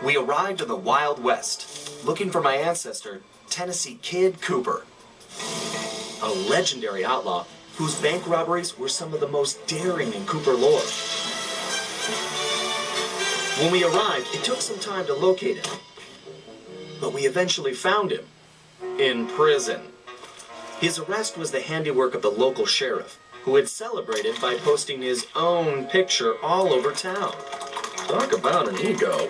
We arrived in the Wild West, looking for my ancestor, Tennessee Kid Cooper. A legendary outlaw whose bank robberies were some of the most daring in Cooper lore. When we arrived, it took some time to locate him. But we eventually found him. In prison. His arrest was the handiwork of the local sheriff, who had celebrated by posting his own picture all over town. Talk about an ego.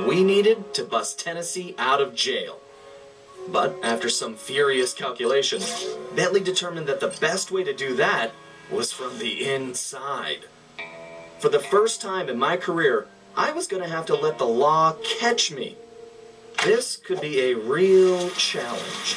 We needed to bust Tennessee out of jail. But after some furious calculations, Bentley determined that the best way to do that was from the inside. For the first time in my career, I was going to have to let the law catch me. This could be a real challenge.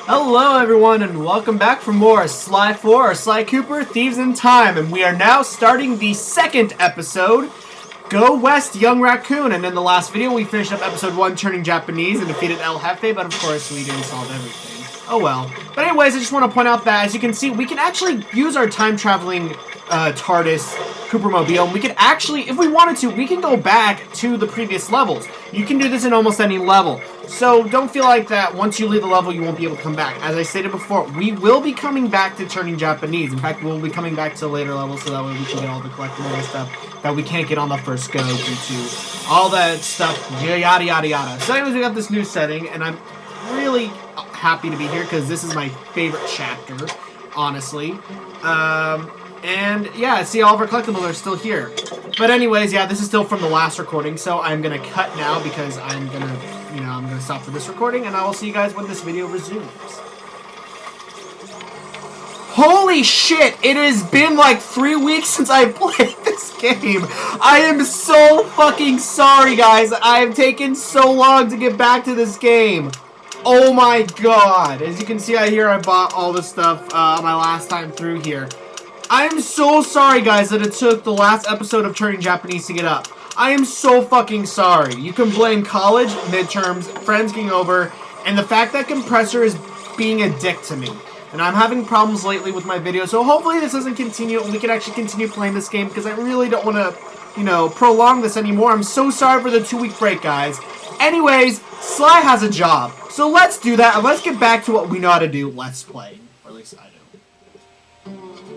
Hello everyone and welcome back for more Sly 4 or Sly Cooper Thieves in Time, and we are now starting the second episode, Go West Young Raccoon. And in the last video we finished up episode 1 turning Japanese and defeated El Jefe, but of course we didn't solve everything. Oh well. But anyways, I just want to point out that as you can see we can actually use our time traveling TARDIS Coopermobile, and we can actually, if we wanted to, we can go back to the previous levels. You can do this in almost any level. So don't feel like that once you leave the level you won't be able to come back. As I stated before, we will be coming back to turning Japanese. In fact, we'll be coming back to later levels so that way we can get all the collectible and stuff that we can't get on the first go due to all that stuff, yada yada yada. So anyways, we got this new setting, and I'm really happy to be here because this is my favorite chapter, honestly. And yeah, see, all of our collectibles are still here. But anyways, yeah, this is still from the last recording, so I'm gonna cut now because I'm gonna stop for this recording, and I will see you guys when this video resumes. Holy shit! It has been like 3 weeks since I played this game. I am so fucking sorry, guys. I have taken so long to get back to this game. Oh my god! As you can see, I bought all this stuff my last time through here. I'm so sorry, guys, that it took the last episode of Turning Japanese to get up. I am so fucking sorry. You can blame college, midterms, friends getting over, and the fact that Compressor is being a dick to me. And I'm having problems lately with my videos, so hopefully this doesn't continue and we can actually continue playing this game because I really don't want to, prolong this anymore. I'm so sorry for the 2-week break, guys. Anyways, Sly has a job. So let's do that and let's get back to what we know how to do. Let's play. Or at least I do.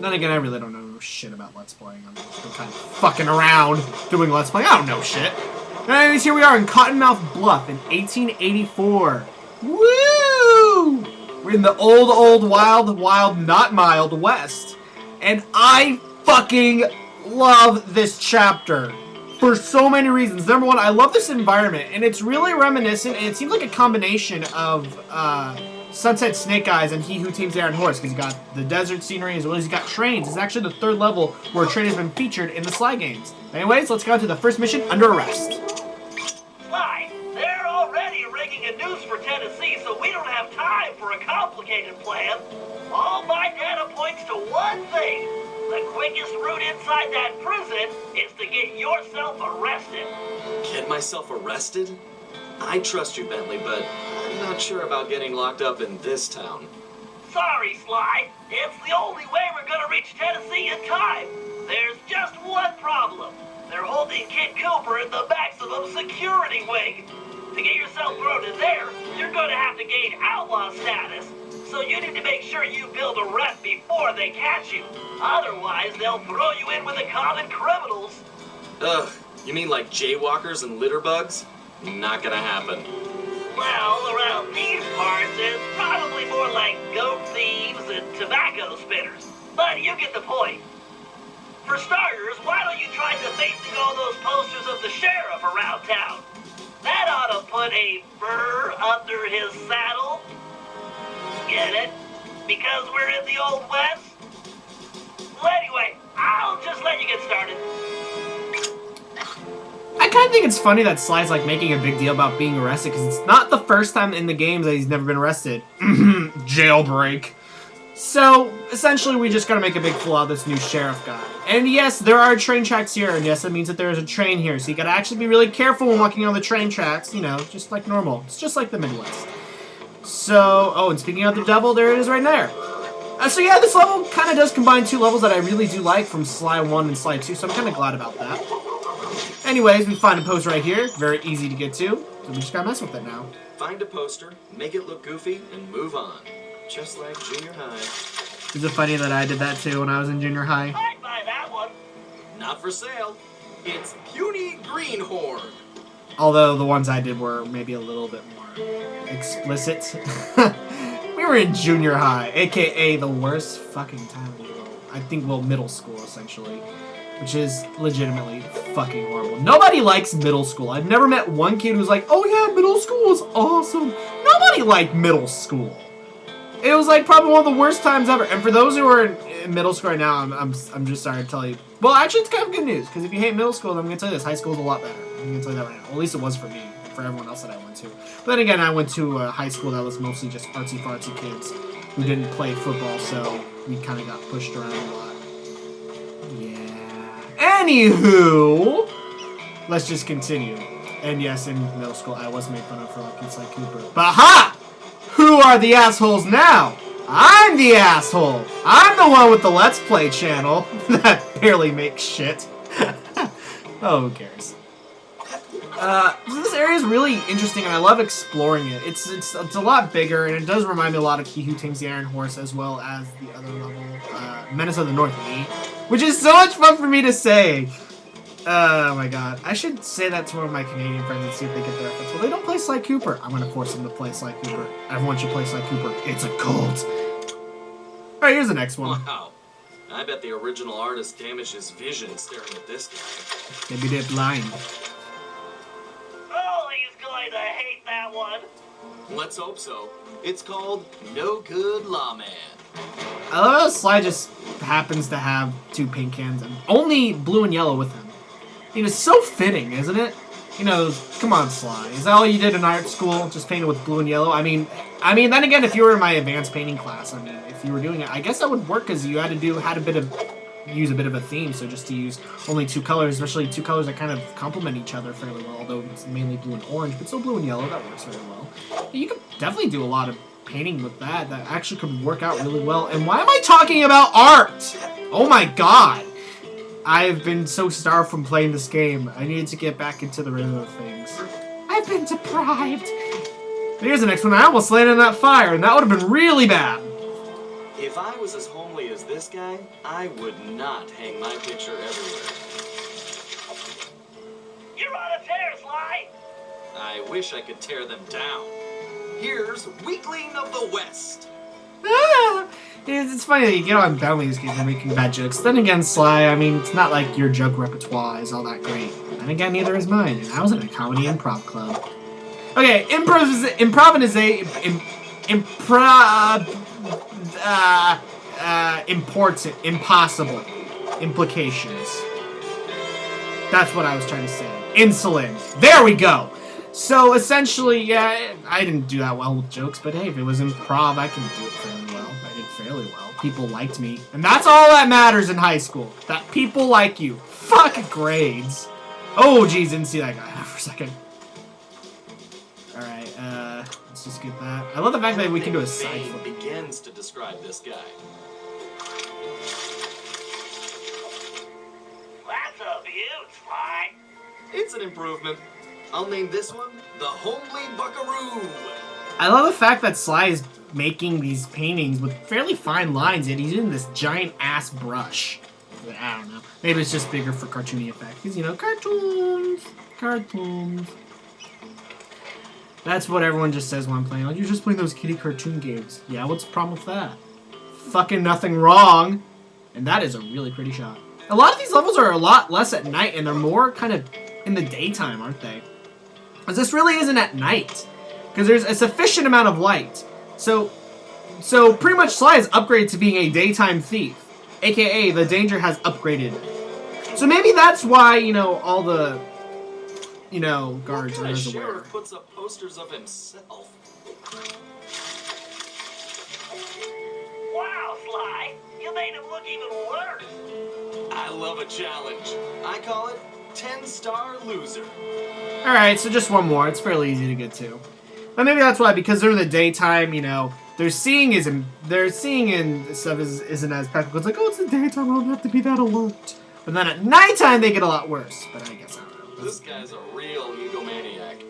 Then again, I really don't know shit about Let's Playing. I'm just kind of fucking around doing Let's Play. I don't know shit. Anyways, here we are in Cottonmouth Bluff in 1884. Woo! We're in the old, wild, not mild West. And I fucking love this chapter for so many reasons. Number one, I love this environment, and it's really reminiscent, and it seems like a combination of Sunset Snake Eyes and He Who Tames the Iron Horse, because he's got the desert scenery as well as he's got trains. It's actually the 3rd level where a train has been featured in the Sly games. Anyways, let's go to the first mission, Under Arrest. Sly, they're already rigging a noose for Tennessee, so we don't have time for a complicated plan. All my data points to one thing. The quickest route inside that prison is to get yourself arrested. Get myself arrested? I trust you, Bentley, but I'm not sure about getting locked up in this town. Sorry, Sly. It's the only way we're gonna reach Tennessee in time. There's just one problem. They're holding Kid Cooper in the maximum security wing. To get yourself thrown in there, you're gonna have to gain outlaw status. So you need to make sure you build a rep before they catch you. Otherwise, they'll throw you in with the common criminals. Ugh, you mean like jaywalkers and litterbugs? Not gonna happen. Well, around these parts, it's probably more like goat thieves and tobacco spitters. But you get the point. For starters, why don't you try defacing all those posters of the sheriff around town? That ought to put a burr under his saddle. Get it? Because we're in the Old West? Well, anyway, I'll just let you get started. I kind of think it's funny that Sly's like making a big deal about being arrested because it's not the first time in the games that he's never been arrested. Jailbreak. So, essentially, we just gotta make a big fool out of this new sheriff guy. And yes, there are train tracks here, and yes, that means that there is a train here. So you gotta actually be really careful when walking on the train tracks, you know, just like normal. It's just like the Midwest. So, oh, and speaking of the devil, there it is right there. So yeah, this level kind of does combine two levels that I really do like from Sly 1 and Sly 2, so I'm kind of glad about that. Anyways, we find a post right here. Very easy to get to, so we just gotta mess with it now. Find a poster, make it look goofy, and move on. Just like junior high. Is it funny that I did that too when I was in junior high? I'd buy that one. Not for sale. It's Puny Greenhorn. Although the ones I did were maybe a little bit more explicit. We were in junior high, aka the worst fucking time of the world. I think, well, middle school essentially, which is legitimately fucking horrible. Nobody likes middle school. I've never met one kid who's like, oh yeah, middle school is awesome. Nobody liked middle school. It was like probably one of the worst times ever. And for those who are in middle school right now, I'm just sorry to tell you. Well, actually, it's kind of good news, because if you hate middle school, then I'm gonna tell you this: high school is a lot better. I'm gonna tell you that right now. Well, at least it was for me. For everyone else that I went to. But then again, I went to a high school that was mostly just artsy-fartsy kids who didn't play football, so we kind of got pushed around a lot. Yeah. Anywho, let's just continue. And yes, in middle school, I was made fun of for liking Sly Cooper. But ha! Who are the assholes now? I'm the asshole. I'm the one with the Let's Play channel that barely makes shit. Oh, who cares? This area is really interesting, and I love exploring it. It's a lot bigger, and it does remind me a lot of He Who Tames the Iron Horse, as well as the other level, Menace of the North E, which is so much fun for me to say. Oh my god. I should say that to one of my Canadian friends and see if they get the reference. Well, they don't play Sly Cooper. I'm gonna force them to play Sly Cooper. Everyone should play Sly Cooper. It's a cult. Alright, here's the next one. Wow. I bet the original artist damaged his vision staring at this guy. Maybe they're blind. Oh, he's going to hate that one. Let's hope so. It's called No Good Lawman. I love how Sly just happens to have two pink cans and only blue and yellow with him. You know, it's so fitting, isn't it? You know, come on, Sly. Is that all you did in art school? Just painted with blue and yellow? I mean, then again, if you were in my advanced painting class, I mean, if you were doing it, I guess that would work because you had to use a bit of a theme. So just to use only two colors, especially two colors that kind of complement each other fairly well. Although it's mainly blue and orange, but still blue and yellow, that works very well. You could definitely do a lot of painting with that actually could work out really well. And why am I talking about art? Oh my god. I've been so starved from playing this game. I needed to get back into the rhythm of things. I've been deprived. Here's the next one. I almost landed in that fire, and that would have been really bad. If I was as homely as this guy, I would not hang my picture everywhere. You're on a tear, Sly. I wish I could tear them down. Here's Weakling of the West. Ah, it's funny that you get on Bentley's games for making bad jokes. Then again, Sly, I mean, it's not like your joke repertoire is all that great. And again, neither is mine. And I was in a comedy improv club. Okay, important, impossible, implications. That's what I was trying to say. Insulin. There we go. So essentially, yeah, I didn't do that well with jokes, but hey, if it was improv, I can do it fairly well. I did fairly well. People liked me. And that's all that matters in high school. That people like you. Fuck grades. Oh, geez, didn't see that guy for a second. Alright, let's just get that. I love the fact that we can do a side flip. Begins to describe this guy. That's a beaut, Sly. It's an improvement. I'll name this one the Homely Buckaroo. I love the fact that Sly is making these paintings with fairly fine lines, yet he's using this giant ass brush. I don't know. Maybe it's just bigger for cartoony effect. Because, you know, cartoons. Cartoons. That's what everyone just says when I'm playing. Like, you're just playing those kiddie cartoon games. Yeah, what's the problem with that? Fucking nothing wrong. And that is a really pretty shot. A lot of these levels are a lot less at night, and they're more kind of in the daytime, aren't they? Because this really isn't at night. Because there's a sufficient amount of light. So pretty much Sly is upgraded to being a daytime thief. AKA, the danger has upgraded. So maybe that's why, you know, all the, you know, guards are as aware. Sheriff puts up posters of himself. Wow, Sly. You made him look even worse. I love a challenge. I call it 10-star loser. Alright, so just one more. It's fairly easy to get to. But maybe that's why, because they're in the daytime, you know, their seeing and stuff isn't as practical. It's like, oh, it's the daytime, I don't have to be that alert. But then at nighttime, they get a lot worse. But I guess I don't know. This guy's a real egomaniac.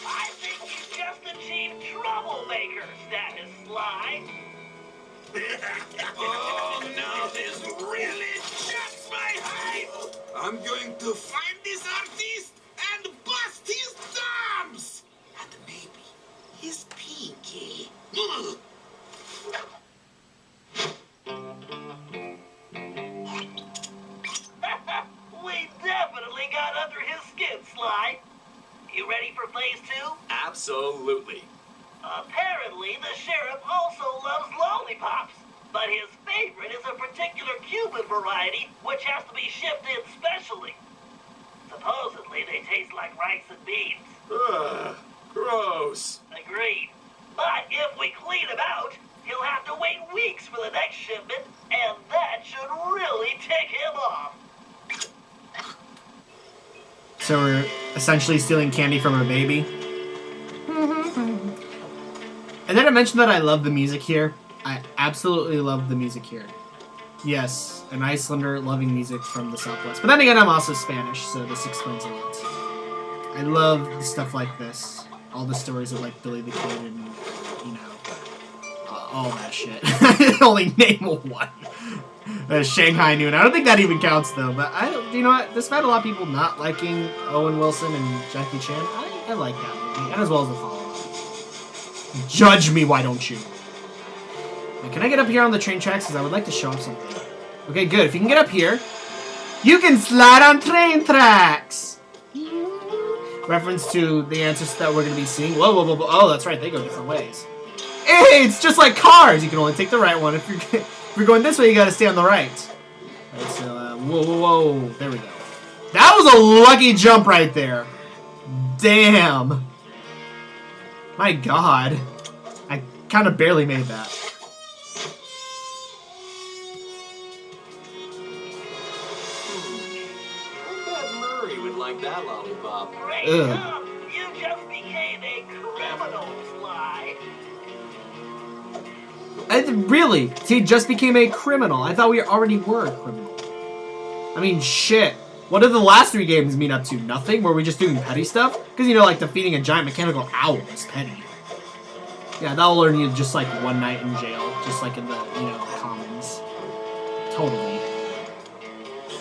I think you just achieved troublemaker status, Sly. Oh no, this really just my hype! I'm going to find this artist and bust his thumbs! And maybe his pinky. Ugh. We definitely got under his skin, Sly. You ready for phase 2? Absolutely. Apparently, the sheriff also loves lollipops, but his favorite is a particular Cuban variety, which has to be shipped in specially. Supposedly, they taste like rice and beans. Ugh, gross. Agreed. But if we clean him out, he'll have to wait weeks for the next shipment, and that should really tick him off. So we're essentially stealing candy from her baby. And then I mentioned that I love the music here. I absolutely love the music here. Yes, an Icelander loving music from the Southwest. But then again, I'm also Spanish, so this explains a lot. I love stuff like this. All the stories of like Billy the Kid and, you know, all that shit. I can only name one. Shanghai Noon. I don't think that even counts though. But you know what? Despite a lot of people not liking Owen Wilson and Jackie Chan, I like that movie, and as well as the follow-up. Judge me, why don't you? Wait, can I get up here on the train tracks? Because I would like to show off something. Okay, good. If you can get up here, you can slide on train tracks. Reference to the answers that we're going to be seeing. Whoa, whoa, whoa, whoa. Oh, that's right. They go different ways. Hey, it's just like cars. You can only take the right one. If you're going this way, you got to stay on the right. Alright, so, whoa, whoa, whoa. There we go. That was a lucky jump right there. Damn. My god. I kind of barely made that. I bet Murray would like that lollipop. Great job! You just became a criminal, Sly. Really? He just became a criminal. I thought we already were a criminal. I mean, shit. What did the last 3 games mean up to? Nothing? Were we just doing petty stuff? Because, you know, like defeating a giant mechanical owl is petty. Yeah, that'll learn you just like one night in jail. Just like in the, you know, commons. Totally.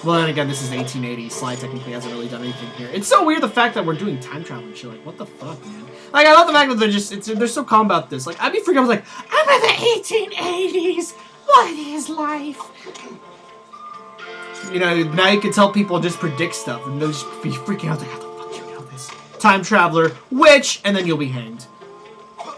Well, then again, this is 1880. Sly technically hasn't really done anything here. It's so weird the fact that we're doing time travel and shit. Like, what the fuck, man? Like, I love the fact that they're so calm about this. Like, I'd be freaking out. I was like, I'm in the 1880s. What is life? You know, now you can tell people just predict stuff, and they'll just be freaking out. Like, how the fuck do you know this? Time traveler, witch, and then you'll be hanged.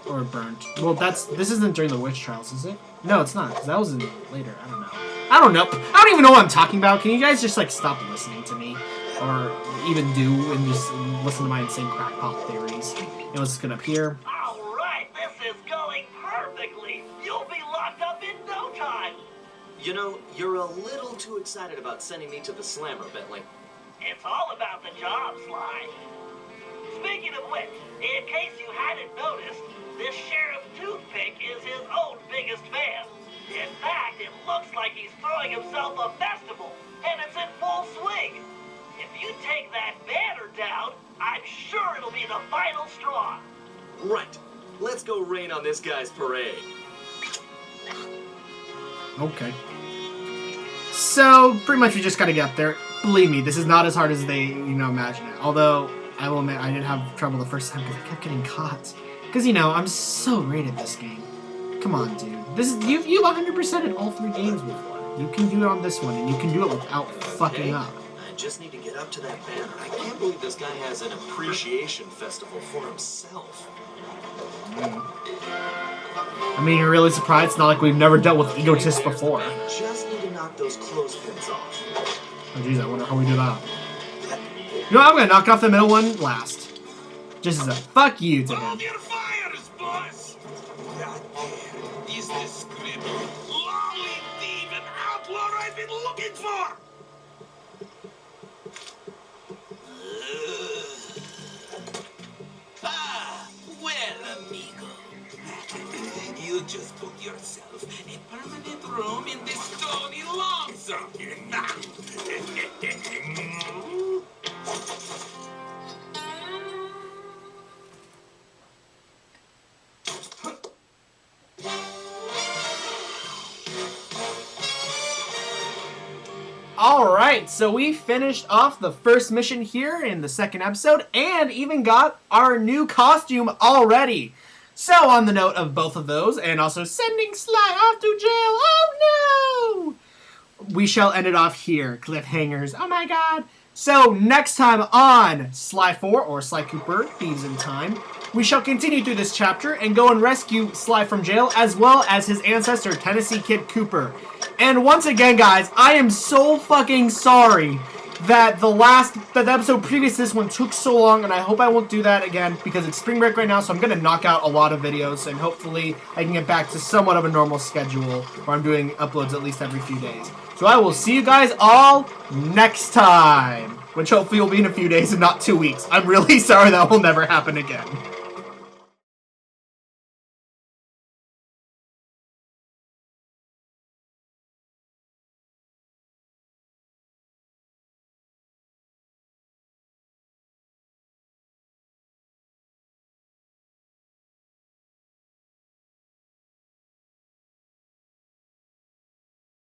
Or burnt. Well, this isn't during the witch trials, is it? No, it's not, because that was in later. I don't know. I don't know. I don't even know what I'm talking about. Can you guys just, like, stop listening to me? Or even do, and just listen to my insane crackpot theories. You know, let's get up here. Alright, this is going perfectly. You'll be locked up in no time. You know, you're a little too excited about sending me to the slammer, Bentley. It's all about the job, Sly. Speaking of which, in case you hadn't noticed, this Sheriff Toothpick is his own biggest fan. In fact, it looks like he's throwing himself a festival, and it's in full swing. If you take that banner down, I'm sure it'll be the final straw. Right. Let's go rain on this guy's parade. Okay. So, pretty much we just gotta get up there. Believe me, this is not as hard as they, you know, imagine it. Although, I will admit, I did have trouble the first time because I kept getting caught. Because, you know, I'm so great at this game. Come on, dude. You've 100%ed all 3 games before. You can do it on this one, and you can do it without fucking up. I just need to get up to that banner. I can't believe this guy has an appreciation festival for himself. I mean, you're really surprised? It's not like we've never dealt with egotists before. I just need to knock those clothespins off. Oh, jeez, I wonder how we do that. You know what? I'm gonna knock off the middle one last. Just as a fuck you to him. Hold your fires, boss! God damn. been looking for! Well, amigo. You just put yourself a permanent room in this stony lonesome. Alright, so we finished off the first mission here in the second episode, and even got our new costume already. So, on the note of both of those, and also sending Sly off to jail, oh no! We shall end it off here. Cliffhangers, oh my god. So, next time on Sly 4, or Sly Cooper, Thieves in Time, we shall continue through this chapter and go and rescue Sly from jail, as well as his ancestor, Tennessee Kid Cooper. And once again, guys, I am so fucking sorry that the episode previous to this one took so long, and I hope I won't do that again, because it's spring break right now, so I'm gonna knock out a lot of videos, and hopefully I can get back to somewhat of a normal schedule, where I'm doing uploads at least every few days. So I will see you guys all next time, which hopefully will be in a few days and not 2 weeks. I'm really sorry that will never happen again.